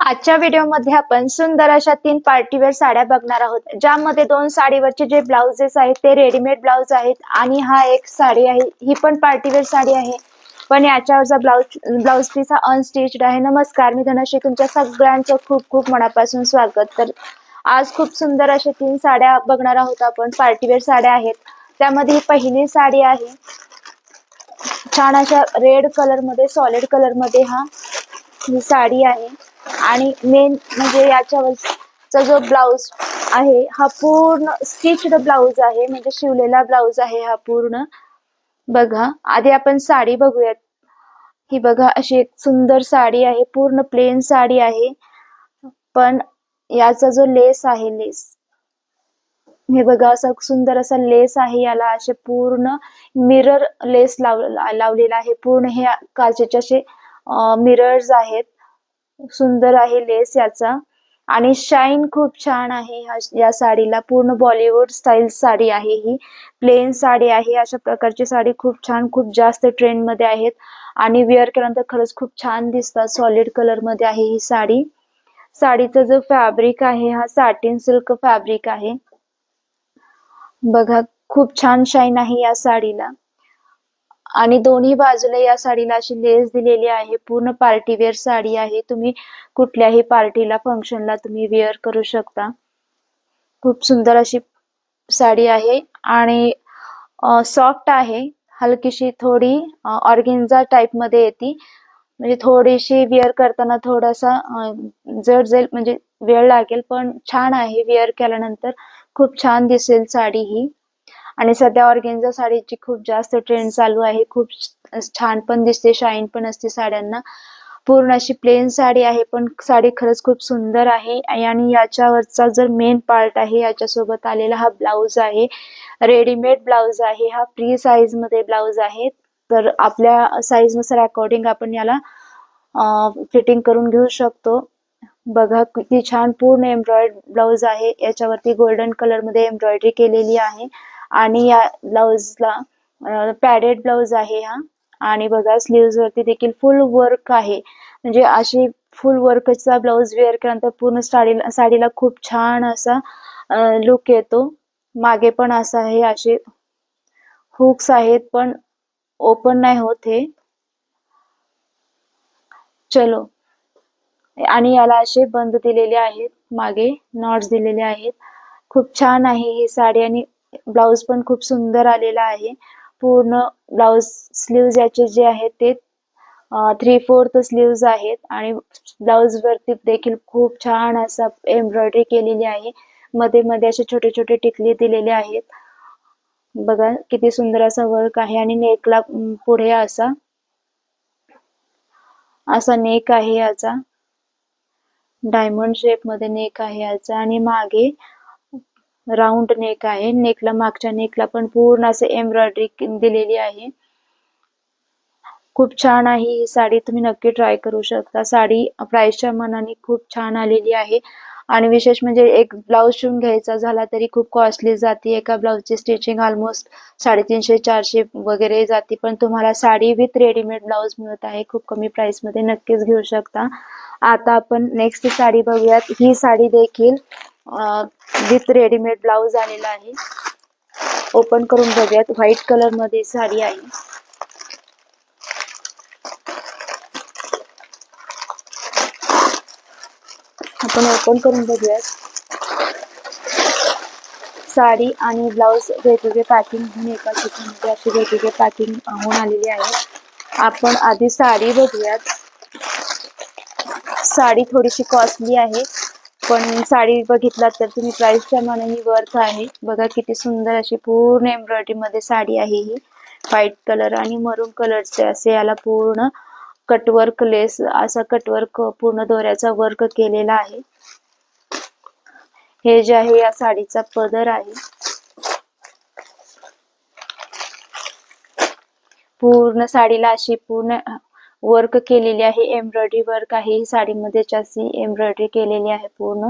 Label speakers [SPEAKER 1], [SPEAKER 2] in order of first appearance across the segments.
[SPEAKER 1] आजच्या व्हिडिओमध्ये आपण सुंदर अशा 3 पार्टीवेअर साड्या बघणार आहोत, ज्यामध्ये 2 साडीवरचे जे ब्लाउजेस आहेत ते रेडीमेड ब्लाउज आहेत आणि हा एक साडी आहे, ही पण पार्टीवेअर साडी आहे, पण याच्यावरचा ब्लाउज पीस हा अनस्टिच्ड आहे. नमस्कार, मी धनश्री, तुमच्या सगळ्यांचं खूप खूप मनापासून स्वागत. तर आज खूप सुंदर अशा 3 साड्या बघणार आहोत आपण. पार्टीवेअर साड्या आहेत, त्यामध्ये ही पहिली साडी आहे. छान अशा रेड कलर मध्ये, सॉलिड कलर मध्ये ही साडी आहे. आणि मेन म्हणजे याच्यावरचा जो ब्लाउज आहे हा पूर्ण स्टिच्ड ब्लाउज आहे, म्हणजे शिवलेला ब्लाउज आहे हा पूर्ण. बघा, आधी आपण साडी बघूयात. ही बघा, अशी एक सुंदर साडी आहे, पूर्ण प्लेन साडी आहे, पण याचा जो लेस आहे, हे बघा, असा सुंदर असा लेस आहे. याला असे पूर्ण मिरर लेस लावलेला आहे. पूर्ण हे काचेचे असे मिरर्स आहेत. सुंदर आहे लेस याचा, आणि शाईन खूप छान आहे या साडीला. पूर्ण बॉलिवूड स्टाईल साडी आहे ही. प्लेन साडी आहे. अशा प्रकारची साडी खूप छान, खूप जास्त ट्रेंड मध्ये आहेत आणि वेअर केल्यानंतर खरंच खूप छान दिसतात. सॉलिड कलर मध्ये आहे ही साडी. साडीचा जो फॅब्रिक आहे हा सॅटिन सिल्क फॅब्रिक आहे. बघा, खूप छान शाईन आहे या साडीला, आणि दोन्ही बाजूला या साडीला अशी लेस दिलेली आहे. पूर्ण पार्टीवेअर साडी आहे. तुम्ही कुठल्याही पार्टीला, फंक्शनला तुम्ही वेअर करू शकता. खूप सुंदर अशी साडी आहे आणि सॉफ्ट आहे. हलकीशी थोडी ऑर्गेन्झा टाइप मध्ये येते, म्हणजे थोडीशी वेअर करताना थोडासा जड जाईल, म्हणजे वेळ लागेल, पण छान आहे. वेअर केल्यानंतर खूप छान दिसेल साडी ही. आणि सध्या ऑर्गेन्झा साडीची खूप जास्त ट्रेंड चालू आहे. खूप छान पण दिसते, शाईन पण असते साड्यांना. पूर्ण अशी प्लेन साडी आहे, पण साडी खरंच खूप सुंदर आहे. आणि याच्यावरचा जर मेन पार्ट आहे, याच्यासोबत आलेला हा ब्लाउज आहे, रेडीमेड ब्लाउज आहे हा. फ्री साईज मध्ये ब्लाउज आहे, तर आपल्या साईज नुसार अकॉर्डिंग आपण याला फिटिंग करून घेऊ शकतो. बघा, किती छान पूर्ण एम्ब्रॉयडरी ब्लाउज आहे. याच्यावरती गोल्डन कलर मध्ये एम्ब्रॉयडरी केलेली आहे, आणि या ब्लाउजला पॅडेड ब्लाउज आहे हा. आणि बघा, स्लीव्स वरती देखील फुल वर्क आहे, म्हणजे अशी फुल वर्कचा ब्लाउज वेअर केल्यानंतर पूर्ण साडीला खूप छान असा लुक येतो. मागे पण असं आहे, असे हुक्स आहेत, पण ओपन नाही होत हे. चलो, आणि याला असे बंद दिलेले आहेत, मागे नॉट्स दिलेले आहेत. खूप छान आहे ही साडी, आणि ब्लाउज पण खूप सुंदर आलेला आहे. पूर्ण ब्लाउज स्लीव्स याचे जे आहेत ते 3/4 स्लीव्स आहेत, आणि ब्लाउज वरती देखील खूप छान असा एम्ब्रॉयडरी केलेली आहे. मध्ये मध्ये असे छोटे छोटे टिकली दिलेले आहेत. बघा, किती सुंदर असा वर्क आहे. आणि नेकला पुढे असा नेक आहे याचा, डायमंड शेप मध्ये नेक आहे याचा, आणि मागे राऊंड नेक आहे. नेकला, मागच्या नेकला पण पूर्ण असे एम्ब्रॉयडरी दिलेली आहे. खूप छान आहे ही साडी, तुम्ही नक्की ट्राय करू शकता. साडी प्राइसच्या मनाने खूप छान आलेली आहे, आणि विशेष म्हणजे एक ब्लाउज शिवून घ्यायचा झाला तरी खूप कॉस्टली जाते. एका ब्लाउजची स्टिचिंग ऑलमोस्ट 350-400 वगैरे जाते, पण तुम्हाला साडी विथ रेडीमेड ब्लाउज मिळत आहे खूप कमी प्राइस मध्ये. नक्कीच घेऊ शकता. आता आपण नेक्स्ट साडी बघूयात. ही साडी देखील विथ रेडीमेड ब्लाउज आलेला आहे. ओपन करून बघूयात. व्हाईट कलर मध्ये साडी आहे. आपण ओपन करून बघूयात. साडी आणि ब्लाउज वेगवेगळे पॅकिंग होऊन एका ठिकाणी अशी वेगवेगळे पॅकिंग होऊन आलेली आहे. आपण आधी साडी बघूयात. साडी थोडीशी कॉस्टली आहे, पण साडी बघितलात तर तुम्ही प्राइसच्या मानाने वर्थ आहे. बघा, किती सुंदर अशी पूर्ण एम्ब्रॉयडरी मध्ये साडी आहे ही. व्हाईट कलर आणि मरून कलरचे असे याला पूर्ण कटवर्क लेस, असा कटवर्क पूर्ण दोऱ्याचा वर्क केलेला आहे. हे जे आहे या साडीचा पदर आहे. पूर्ण साडीला अशी पूर्ण वर्क केलेली आहे, एम्ब्रॉयडरी वर्क आहे. ही साडीमध्ये अशी एम्ब्रॉयडरी केलेली आहे पूर्ण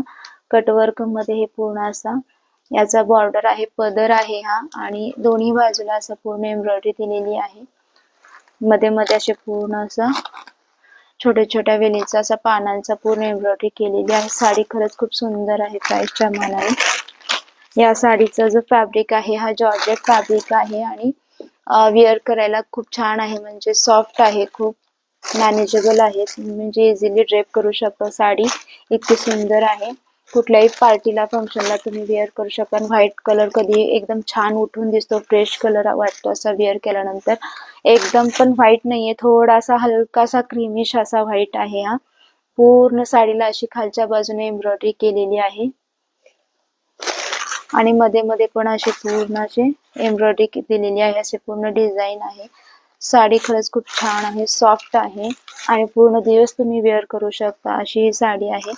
[SPEAKER 1] कटवर्क मध्ये. हे पूर्ण असा याचा बॉर्डर आहे, पदर आहे हा, आणि दोन्ही बाजूला असं पूर्ण एम्ब्रॉयडरी दिलेली आहे. मध्ये मध्ये असे पूर्ण असं छोट्या छोट्या वेलीचा असा पानांचा पूर्ण एम्ब्रॉयडरी केलेली आहे। साडी खरंच खूप सुंदर आहे प्राइसच्या मानाने। या साडीचा जो फॅब्रिक आहे हा जॉर्जेट फॅब्रिक आहे आणि वेअर करायला खूप छान आहे, म्हणजे सॉफ्ट आहे, खूप मॅनेजेबल आहे, म्हणजे इझिली ड्रेप करू शकता। साडी इतकी सुंदर आहे, कुठल्याही पार्टीला फंक्शनला तुम्ही वेअर करू शकता। व्हाईट कलर कधी एकदम छान उठून दिसतो, फ्रेश कलर वाटतो असा वेअर केल्यानंतर। एकदम पण व्हाईट नाहीये, थोडासा हलकासा क्रीमिश असा व्हाईट आहे हा। पूर्ण साडीला अशी खालच्या बाजूने एम्ब्रॉयडरी केलेली आहे आणि मध्ये मध्ये पण अशी पूर्ण अशी एम्ब्रॉयडरी दिलेली आहे, असे पूर्ण डिझाईन आहे। साडी खरंच खूप छान आहे, सॉफ्ट आहे आणि पूर्ण दिवस तुम्ही वेअर करू शकता अशी ही साडी आहे।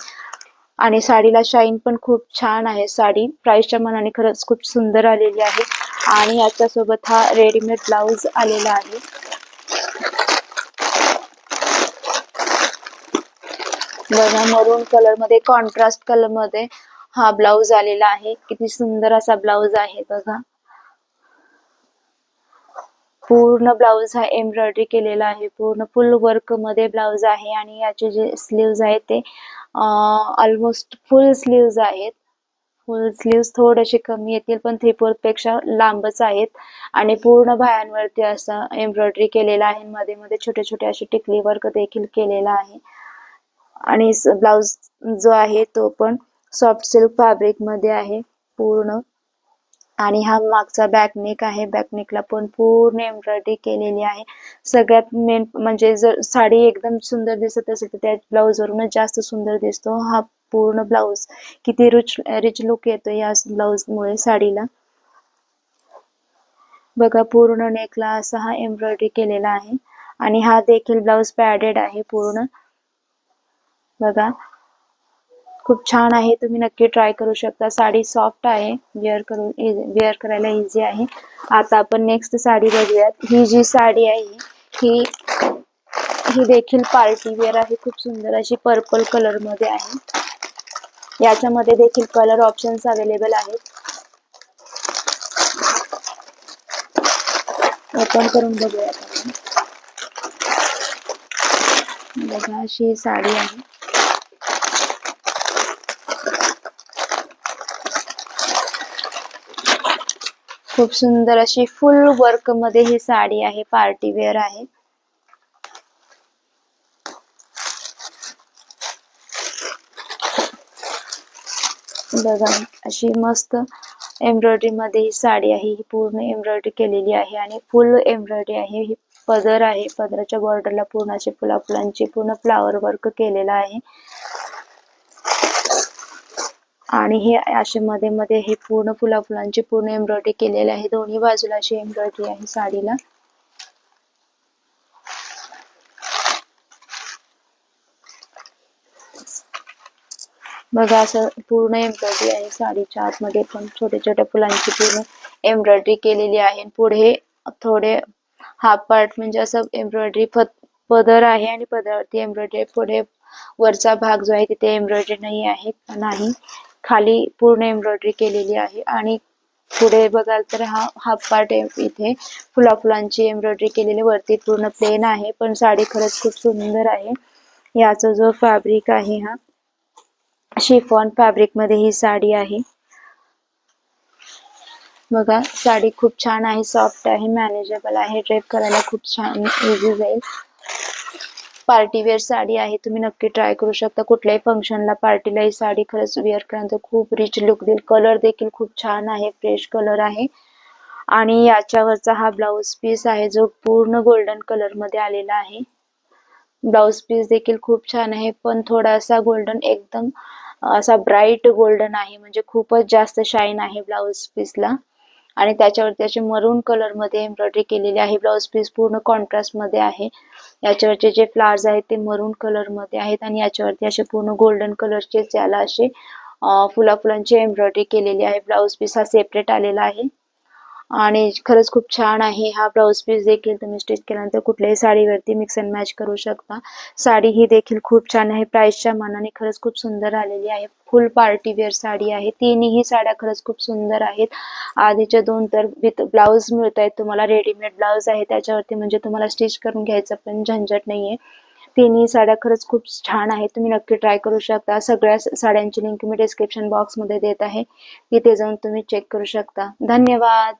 [SPEAKER 1] आणि साडीला शाईन पण खूप छान आहे। साडी प्राइसच्या मानाने खरंच खूप सुंदर आलेली आहे आणि याच्या सोबत हा रेडीमेड ब्लाउज आलेला आहे। बघा, मरून कलर मध्ये, कॉन्ट्रास्ट कलर मध्ये हा ब्लाउज आलेला आहे। किती सुंदर असा ब्लाउज आहे बघा। पूर्ण ब्लाउज हा एम्ब्रॉयडरी केलेला आहे, पूर्ण फुल वर्क मध्ये ब्लाउज आहे आणि याचे जे स्लीव्ज आहेत ते ऑलमोस्ट फुल स्लीव्ज आहेत। फुल स्लीव्ज थोडेसे कमी येतील पण 3/4 पेक्षा लांबच आहेत आणि पूर्ण बाह्यांवरती असं एम्ब्रॉयडरी केलेला आहे। मध्ये मध्ये छोटे छोटे असे टिकली वर्क देखील केलेला आहे आणि ब्लाउज जो आहे तो पण सॉफ्ट सिल्क फॅब्रिक मध्ये आहे पूर्ण। आणि हा मागचा बॅकनेक आहे, बॅकनेकला पण पूर्ण एम्ब्रॉयडरी केलेली आहे। सगळ्यात मेन म्हणजे जर साडी एकदम सुंदर दिसत असेल तर त्या ब्लाउज वरूनच जास्त सुंदर दिसतो हा पूर्ण ब्लाउज। किती रिच लुक येतो या ब्लाउज मुळे साडीला। बघा, पूर्ण नेकला असा हा एम्ब्रॉयडरी केलेला आहे आणि हा देखील ब्लाउज पॅडेड आहे पूर्ण। बघा, खूप छान आहे, तुम्ही नक्की ट्राय करू शकता। साडी सॉफ्ट आहे, वेअर करायला इझी आहे। आता आपण नेक्स्ट साडी बघूयात। ही जी साडी आहे ही ही देखील पार्टी वेअर आहे, खूप सुंदर अशी पर्पल कलर मध्ये आहे। याच्यामध्ये देखील कलर ऑप्शन्स अवेलेबल आहेत, ओपन करून बघूयात आपण। बघा, अशी साडी आहे। खूप सुंदर अशी फुल वर्क मध्ये ही साडी आहे, पार्टी वेअर आहे। बघा, अशी मस्त एम्ब्रॉयडरी मध्ये ही साडी आहे, ही पूर्ण एम्ब्रॉयडरी केलेली आहे आणि फुल एम्ब्रॉयडरी आहे। ही पदर आहे, पदराच्या बॉर्डरला पूर्ण अशी फुलांची पूर्ण फ्लावर वर्क केलेला आहे आणि हे असे मध्ये मध्ये हे पूर्ण फुलांची पूर्ण एम्ब्रॉयडरी केलेली आहे। दोन्ही बाजूला अशी एम्ब्रॉयडरी आहे साडीला। बघा, असं पूर्ण एम्ब्रॉयडरी आहे साडीच्या आतमध्ये पण छोट्या छोट्या फुलांची पूर्ण एम्ब्रॉयडरी केलेली आहे। पुढे थोडे हाफ पार्ट म्हणजे असं एम्ब्रॉयडरी पदर आहे आणि पदरावरती एम्ब्रॉयडरी, पुढे वरचा भाग जो आहे तिथे एम्ब्रॉयडरी नाही, खाली पूर्ण एम्ब्रॉयडरी केलेली आहे आणि पुढे बघाल तर हा हाफ पार्ट इथे फुलांची एम्ब्रॉयडरी केलेली, वरती पूर्ण प्लेन आहे। पण साडी खरंच खूप सुंदर आहे। याचा जो फॅब्रिक आहे हा शिफॉन फॅब्रिक मध्ये ही साडी आहे। बघा, साडी खूप छान आहे, सॉफ्ट आहे, मॅनेजेबल आहे, ड्रेप करायला खूप छान इझी जाईल। पार्टी वेअर साडी आहे, तुम्ही नक्की ट्राय करू शकता। कुठल्याही फंक्शनला, पार्टीला ही साडी खरंच वेअर केल्यानंतर खूप रिच लुक देईल। कलर देखील खूप छान आहे, फ्रेश कलर आहे आणि याच्यावरचा हा ब्लाउज पीस आहे जो पूर्ण गोल्डन कलर मध्ये आलेला आहे। ब्लाउज पीस देखील खूप छान आहे, पण थोडासा गोल्डन, एकदम असा ब्राईट गोल्डन आहे, म्हणजे खूपच जास्त शाईन आहे ब्लाउज पीसला आणि त्याच्यावरती अशी मरून कलर मध्ये एम्ब्रॉयडरी केलेली आहे। ब्लाउज पीस पूर्ण कॉन्ट्रास्ट मध्ये आहे। याच्यावरचे जे फ्लावर्स आहेत ते मरून कलर मध्ये आहेत आणि याच्यावरती असे पूर्ण गोल्डन कलरचे त्याला असे फुलांची एम्ब्रॉयडरी केलेली आहे। ब्लाउज पीस हा सेपरेट आलेला आहे आणि खरंच खूप छान आहे। हा ब्लाउज पीस देखील तुम्ही स्टिच केल्यानंतर कुठल्याही साडीवरती मिक्स अँड मॅच करू शकता। साडी ही देखील खूप छान आहे, प्राइसच्या मानाने खरंच खूप सुंदर आलेली आहे। फुल पार्टी वेअर साडी आहे। तिन्ही साड्या खरंच खूप सुंदर आहेत। आधीच्या दोन तर विथ ब्लाउज मिळत आहेत तुम्हाला, रेडीमेड ब्लाउज आहे त्याच्यावरती, म्हणजे तुम्हाला स्टिच करून घ्यायचं पण झंझट नाहीये। तिन्ही साड्या खरंच खूप छान आहेत, तुम्ही नक्की ट्राय करू शकता. सगळ्या साड्यांची लिंक मी डिस्क्रिप्शन बॉक्स मध्ये देत आहे, तिथे जाऊन तुम्ही चेक करू शकता. धन्यवाद.